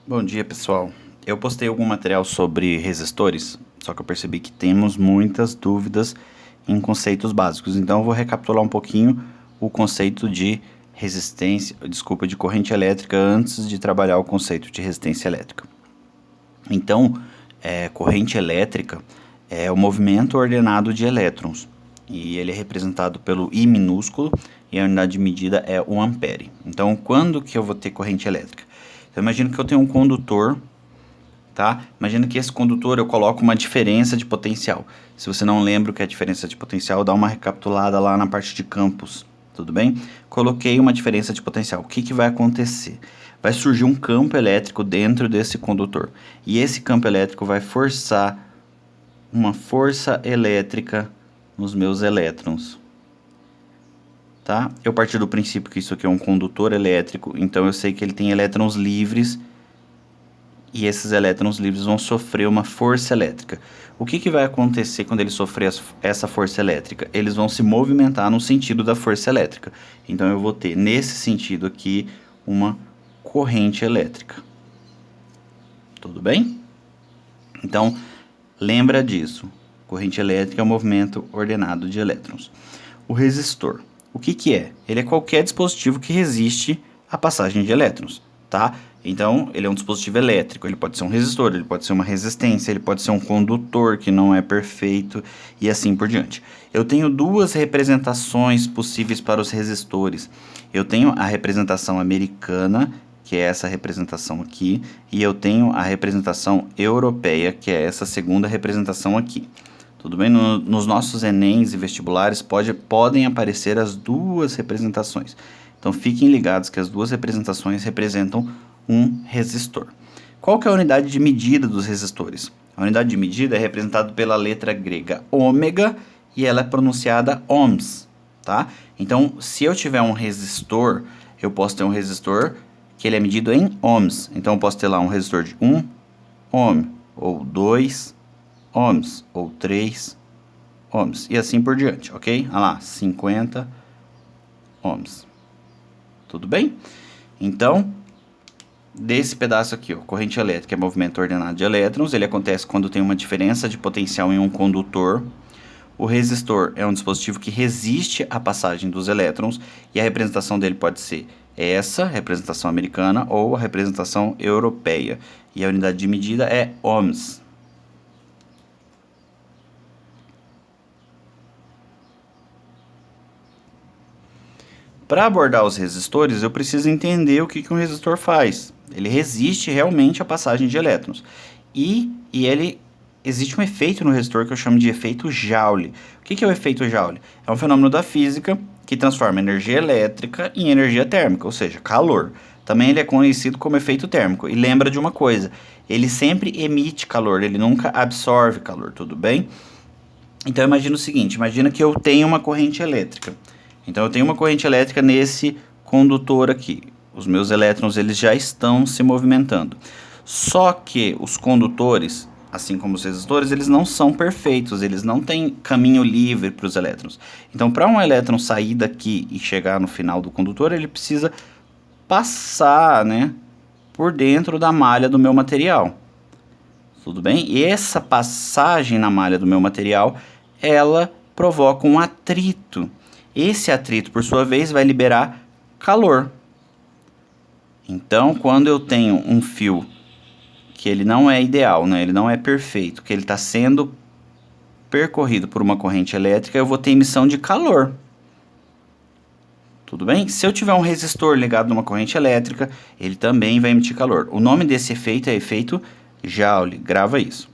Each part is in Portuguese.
Bom dia, pessoal. Eu postei algum material sobre resistores, só que eu percebi que temos muitas dúvidas em conceitos básicos. Então eu vou recapitular um pouquinho o conceito de de corrente elétrica antes de trabalhar o conceito de resistência elétrica. Então, corrente elétrica é o movimento ordenado de elétrons e ele é representado pelo I minúsculo e a unidade de medida é o ampere. Então, quando que eu vou ter corrente elétrica? Então, imagino que eu tenho um condutor, tá? Imagina que esse condutor eu coloco uma diferença de potencial. Se você não lembra o que é diferença de potencial, dá uma recapitulada lá na parte de campos, tudo bem? Coloquei uma diferença de potencial. O que vai acontecer? Vai surgir um campo elétrico dentro desse condutor. E esse campo elétrico vai forçar uma força elétrica nos meus elétrons. Tá? Eu parti do princípio que isso aqui é um condutor elétrico, então eu sei que ele tem elétrons livres e esses elétrons livres vão sofrer uma força elétrica. O que vai acontecer quando ele sofrer essa força elétrica? Eles vão se movimentar no sentido da força elétrica. Então eu vou ter, nesse sentido aqui, uma corrente elétrica. Tudo bem? Então, lembra disso. Corrente elétrica é o movimento ordenado de elétrons. O resistor. O que é? Ele é qualquer dispositivo que resiste à passagem de elétrons, tá? Então, ele é um dispositivo elétrico, ele pode ser um resistor, ele pode ser uma resistência, ele pode ser um condutor que não é perfeito e assim por diante. Eu tenho duas representações possíveis para os resistores. Eu tenho a representação americana, que é essa representação aqui, e eu tenho a representação europeia, que é essa segunda representação aqui. Tudo bem? Nos nossos Enems e vestibulares podem aparecer as duas representações. Então fiquem ligados que as duas representações representam um resistor. Qual que é a unidade de medida dos resistores? A unidade de medida é representada pela letra grega ômega e ela é pronunciada ohms, tá? Então, se eu tiver um resistor, eu posso ter um resistor que ele é medido em ohms. Então, eu posso ter lá um resistor de 1 ohm, ou 2 ohms, ou 3 ohms, e assim por diante, ok? Olha lá, 50 ohms. Tudo bem? Então, desse pedaço aqui, ó, corrente elétrica é movimento ordenado de elétrons, ele acontece quando tem uma diferença de potencial em um condutor. O resistor é um dispositivo que resiste à passagem dos elétrons, e a representação dele pode ser essa, representação americana, ou a representação europeia. E a unidade de medida é ohms. Para abordar os resistores, eu preciso entender o que um resistor faz. Ele resiste realmente à passagem de elétrons. E existe um efeito no resistor que eu chamo de efeito Joule. O que é o efeito Joule? É um fenômeno da física que transforma energia elétrica em energia térmica, ou seja, calor. Também ele é conhecido como efeito térmico. E lembra de uma coisa, ele sempre emite calor, ele nunca absorve calor, tudo bem? Então imagina o seguinte, imagina que eu tenho uma corrente elétrica. Então eu tenho uma corrente elétrica nesse condutor aqui. Os meus elétrons eles já estão se movimentando. Só que os condutores, assim como os resistores, eles não são perfeitos, eles não têm caminho livre para os elétrons. Então, para um elétron sair daqui e chegar no final do condutor, ele precisa passar, né, por dentro da malha do meu material. Tudo bem? E essa passagem na malha do meu material, ela provoca um atrito. Esse atrito, por sua vez, vai liberar calor. Então, quando eu tenho um fio que ele não é ideal, né? Ele não é perfeito, que ele está sendo percorrido por uma corrente elétrica, eu vou ter emissão de calor. Tudo bem? Se eu tiver um resistor ligado numa corrente elétrica, ele também vai emitir calor. O nome desse efeito é efeito Joule. Grava isso.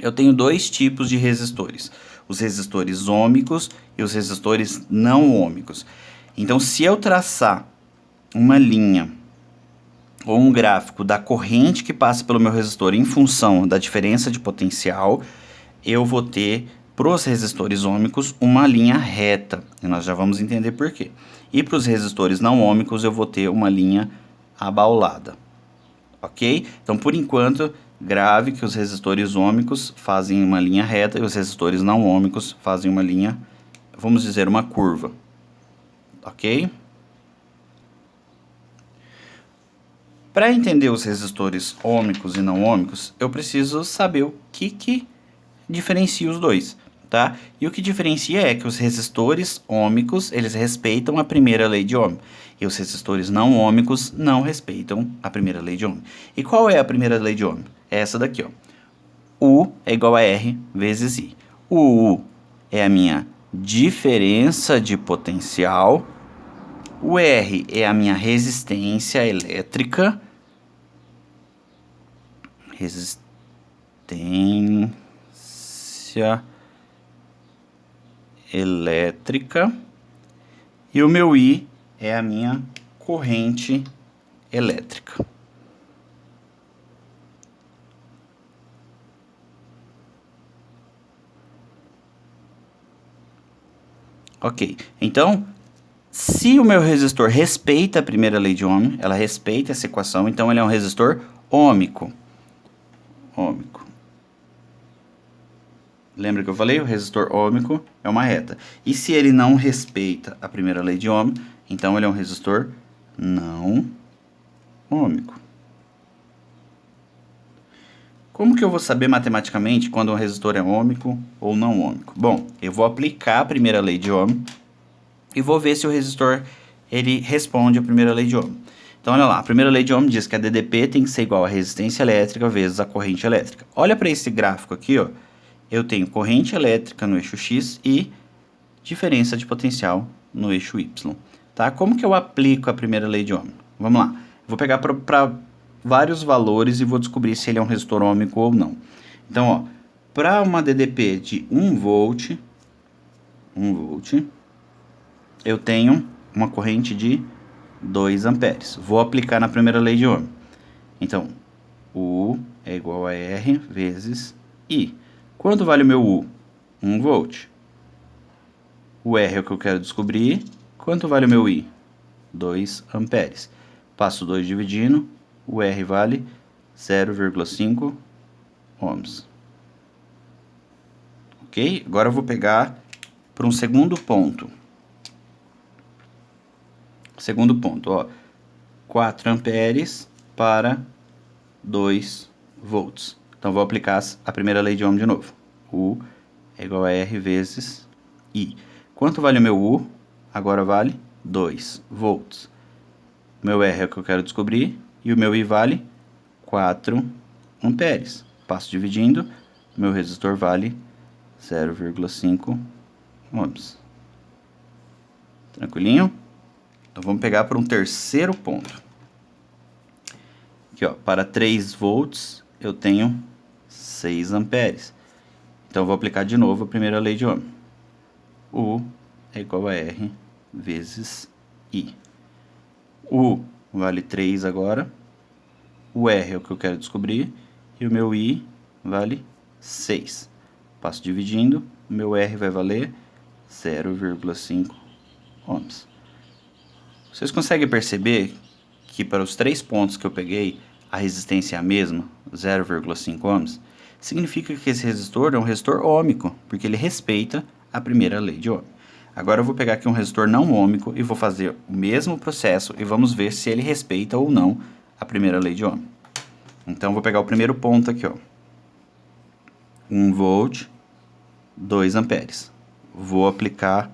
Eu tenho dois tipos de resistores. Os resistores ômicos e os resistores não ômicos. Então, se eu traçar uma linha ou um gráfico da corrente que passa pelo meu resistor em função da diferença de potencial, eu vou ter, para os resistores ômicos, uma linha reta. E nós já vamos entender por quê. E para os resistores não ômicos, eu vou ter uma linha abaulada. Ok? Então, por enquanto, grave que os resistores ômicos fazem uma linha reta e os resistores não ômicos fazem uma linha, vamos dizer, uma curva. Ok? Para entender os resistores ômicos e não ômicos, eu preciso saber o que diferencia os dois, tá? E o que diferencia é que os resistores ômicos, eles respeitam a primeira lei de Ohm, e os resistores não ômicos não respeitam a primeira lei de Ohm. E qual é a primeira lei de Ohm? É essa daqui, ó. U é igual a R vezes I. O U é a minha diferença de potencial, o R é a minha resistência elétrica, elétrica, e o meu I é a minha corrente elétrica. Ok, então, se o meu resistor respeita a primeira lei de Ohm, ela respeita essa equação, então ele é um resistor ômico. Ômico. Lembra que eu falei? O resistor ômico é uma reta. E se ele não respeita a primeira lei de Ohm, então ele é um resistor não ômico. Como que eu vou saber matematicamente quando um resistor é ômico ou não ômico? Bom, eu vou aplicar a primeira lei de Ohm e vou ver se o resistor ele responde à primeira lei de Ohm. Então, olha lá, a primeira lei de Ohm diz que a DDP tem que ser igual a resistência elétrica vezes a corrente elétrica. Olha para esse gráfico aqui, ó. Eu tenho corrente elétrica no eixo X e diferença de potencial no eixo Y. Tá? Como que eu aplico a primeira lei de Ohm? Vamos lá. Vou pegar para vários valores e vou descobrir se ele é um resistor ômico ou não. Então, ó, para uma DDP de 1 volt, eu tenho uma corrente de 2 amperes. Vou aplicar na primeira lei de Ohm. Então, U é igual a R vezes I. Quanto vale o meu U? 1 volt. O R é o que eu quero descobrir. Quanto vale o meu I? 2 amperes. Passo 2 dividindo, o R vale 0,5 ohms. Ok? Agora eu vou pegar para um segundo ponto. Segundo ponto, ó. 4 amperes para 2 volts. Então, vou aplicar a primeira lei de Ohm de novo. U é igual a R vezes I. Quanto vale o meu U? Agora vale 2 volts. Meu R é o que eu quero descobrir. E o meu I vale 4 amperes. Passo dividindo. Meu resistor vale 0,5 ohms. Tranquilinho? Então, vamos pegar para um terceiro ponto. Aqui, ó, para 3 volts, eu tenho 6 amperes. Então, eu vou aplicar de novo a primeira lei de Ohm. U é igual a R vezes I. U vale 3 agora. O R é o que eu quero descobrir. E o meu I vale 6. Passo dividindo. O meu R vai valer 0,5 ohms. Vocês conseguem perceber que para os 3 pontos que eu peguei, a resistência é a mesma, 0,5 ohms? Significa que esse resistor é um resistor ômico, porque ele respeita a primeira lei de Ohm. Agora eu vou pegar aqui um resistor não ômico e vou fazer o mesmo processo e vamos ver se ele respeita ou não a primeira lei de Ohm. Então, vou pegar o primeiro ponto aqui, ó. 1 volt, 2 amperes. Vou aplicar a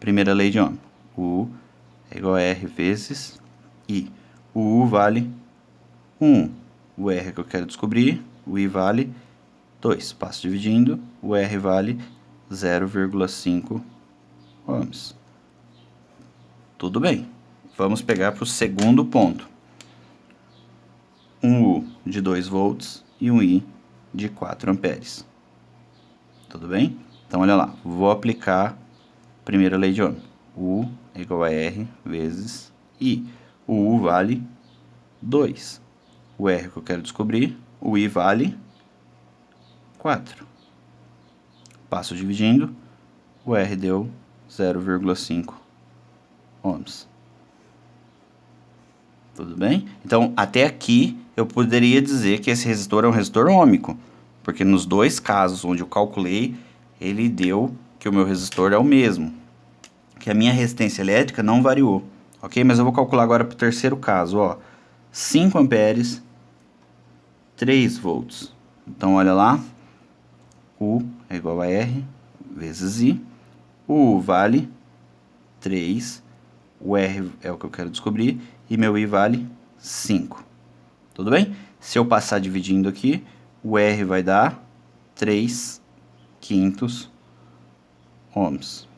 primeira lei de Ohm. U é igual a R vezes I. O U vale 1. O R é que eu quero descobrir. O I vale 2. Passo dividindo. O R vale 0,5 ohms. Tudo bem. Vamos pegar para o segundo ponto. Um U de 2 volts e um I de 4 amperes. Tudo bem? Então, olha lá. Vou aplicar a primeira lei de Ohm. U é igual a R vezes I. O U vale 2. O R que eu quero descobrir. O I vale 4. Passo dividindo. O R deu 0,5 ohms. Tudo bem? Então, até aqui, eu poderia dizer que esse resistor é um resistor ômico. Porque nos dois casos onde eu calculei, ele deu que o meu resistor é o mesmo. Que a minha resistência elétrica não variou. Ok? Mas eu vou calcular agora para o terceiro caso, ó. 5 amperes, 3 volts. Então, olha lá, U é igual a R vezes I. O U vale 3, o R é o que eu quero descobrir, e meu I vale 5. Tudo bem? Se eu passar dividindo aqui, o R vai dar 3 quintos ohms.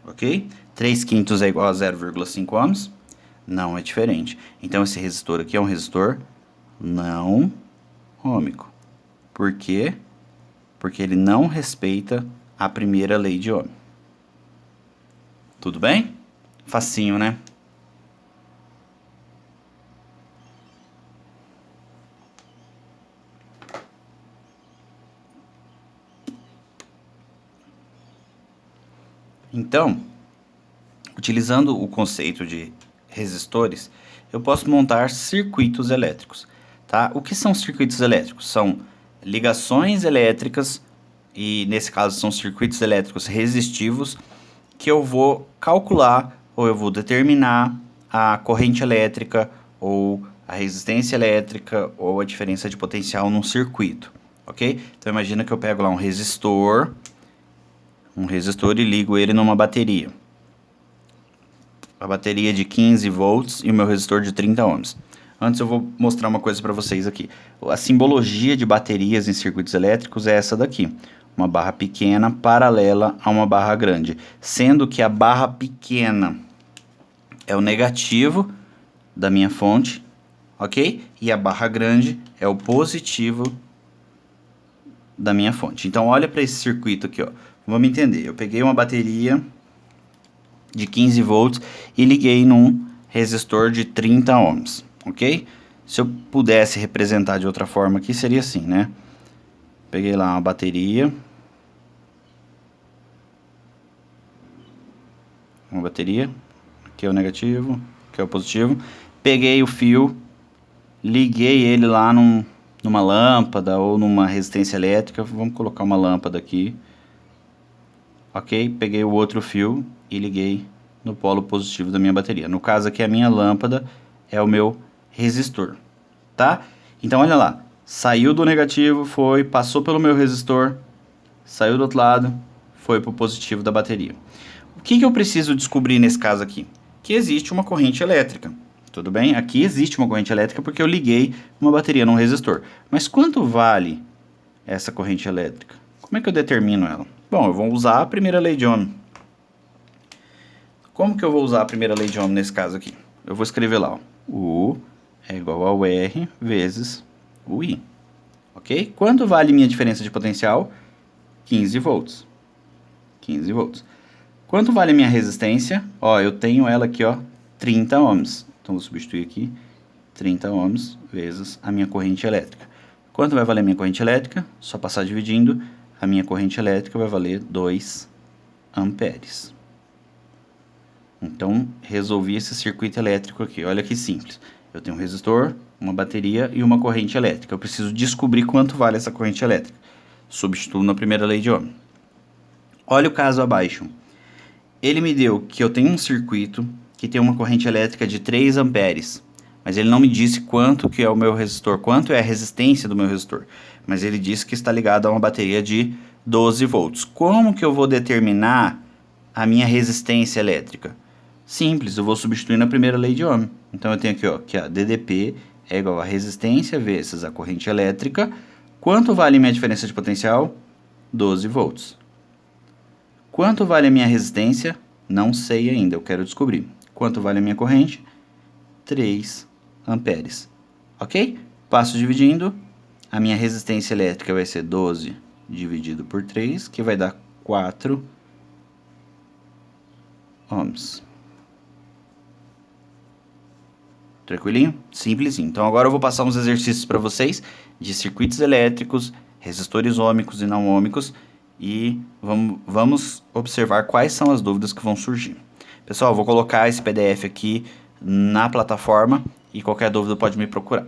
Ok? 3 quintos é igual a 0,5 ohms? Não é diferente. Então, esse resistor aqui é um resistor não ôhmico. Por quê? Porque ele não respeita a primeira lei de Ohm. Tudo bem? Facinho, né? Então, utilizando o conceito de resistores, eu posso montar circuitos elétricos. Tá? O que são circuitos elétricos? São ligações elétricas, e nesse caso são circuitos elétricos resistivos, que eu vou calcular ou eu vou determinar a corrente elétrica ou a resistência elétrica ou a diferença de potencial num circuito, ok? Então imagina que eu pego lá um resistor e ligo ele numa bateria. A bateria de 15 volts e o meu resistor de 30 ohms. Antes eu vou mostrar uma coisa para vocês aqui. A simbologia de baterias em circuitos elétricos é essa daqui. Uma barra pequena paralela a uma barra grande. Sendo que a barra pequena é o negativo da minha fonte, ok? E a barra grande é o positivo da minha fonte. Então olha para esse circuito aqui, ó. Vamos entender. Eu peguei uma bateria de 15 volts e liguei num resistor de 30 ohms, ok? Se eu pudesse representar de outra forma aqui, seria assim, né? Peguei lá uma bateria. Aqui é o negativo, aqui é o positivo. Peguei o fio, liguei ele lá numa lâmpada ou numa resistência elétrica. Vamos colocar uma lâmpada aqui. Ok? Peguei o outro fio e liguei no polo positivo da minha bateria. No caso aqui, a minha lâmpada é o meu resistor, tá? Então, olha lá. Saiu do negativo, passou pelo meu resistor, saiu do outro lado, foi para o positivo da bateria. O que eu preciso descobrir nesse caso aqui? Que existe uma corrente elétrica. Tudo bem? Aqui existe uma corrente elétrica porque eu liguei uma bateria num resistor. Mas quanto vale essa corrente elétrica? Como é que eu determino ela? Bom, eu vou usar a primeira lei de Ohm. Como que eu vou usar a primeira lei de Ohm nesse caso aqui? Eu vou escrever lá, ó. O U é igual ao R vezes o I. Ok? Quanto vale minha diferença de potencial? 15 volts. 15 volts. Quanto vale a minha resistência? Ó, eu tenho ela aqui, ó, 30 ohms. Então, vou substituir aqui 30 ohms vezes a minha corrente elétrica. Quanto vai valer a minha corrente elétrica? Só passar dividindo. A minha corrente elétrica vai valer 2 amperes. Então, resolvi esse circuito elétrico aqui. Olha que simples. Eu tenho um resistor, uma bateria e uma corrente elétrica. Eu preciso descobrir quanto vale essa corrente elétrica. Substituo na primeira lei de Ohm. Olha o caso abaixo. Ele me deu que eu tenho um circuito que tem uma corrente elétrica de 3 amperes. Mas ele não me disse quanto que é o meu resistor, quanto é a resistência do meu resistor. Mas ele disse que está ligado a uma bateria de 12 volts. Como que eu vou determinar a minha resistência elétrica? Simples, eu vou substituir na primeira lei de Ohm. Então eu tenho aqui, ó, que a DDP é igual a resistência vezes a corrente elétrica. Quanto vale minha diferença de potencial? 12 volts. Quanto vale a minha resistência? Não sei ainda, eu quero descobrir. Quanto vale a minha corrente? 3 amperes. Ok? Passo dividindo. A minha resistência elétrica vai ser 12 dividido por 3, que vai dar 4 ohms. Tranquilinho? Simplesinho. Então agora eu vou passar uns exercícios para vocês de circuitos elétricos, resistores ôhmicos e não ôhmicos, e vamos observar quais são as dúvidas que vão surgir. Pessoal, eu vou colocar esse PDF aqui na plataforma e qualquer dúvida pode me procurar.